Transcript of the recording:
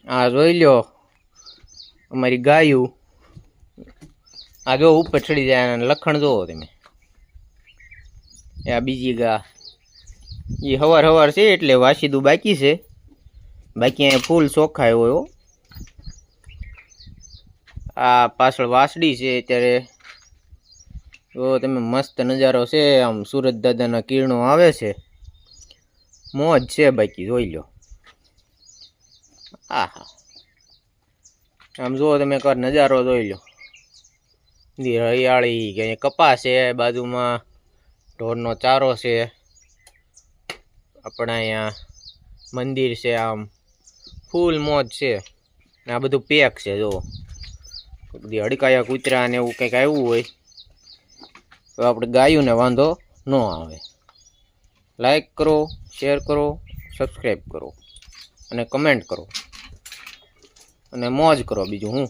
આ જોઈ લ્યો અમારી ગાયું. આ જો ઉપર ચડી જાય અને લખણ જોવો તમે. આ બીજી ગા એ હવાર છે એટલે વાસીદું બાકી છે. બાકી અહીંયા ફૂલ ચોખ્ખા હોય. આ પાછળ વાસડી છે અત્યારે. તો તમે મસ્ત નજારો છે. આમ સુરત દાદાના કિરણો આવે છે. મોજ છે બાકી જોઈ લો. આહા આમ જુઓ તમે કર નજારો જોઈ લો. હરિયાળી કે કપાસ છે બાજુમાં. ઢોરનો ચારો છે. આપણા અહીંયા મંદિર છે. આમ ફૂલ મોજ છે. આ બધું પેક છે. જો બધી હડકાયા કૂતરા ને એવું કંઈક આવ્યું હોય તો આપણે ગાયોને વાંધો ન આવે. લાઈક કરો, શેર કરો, સબસ્ક્રાઈબ કરો અને કમેન્ટ કરો અને મોજ કરો. બીજું હું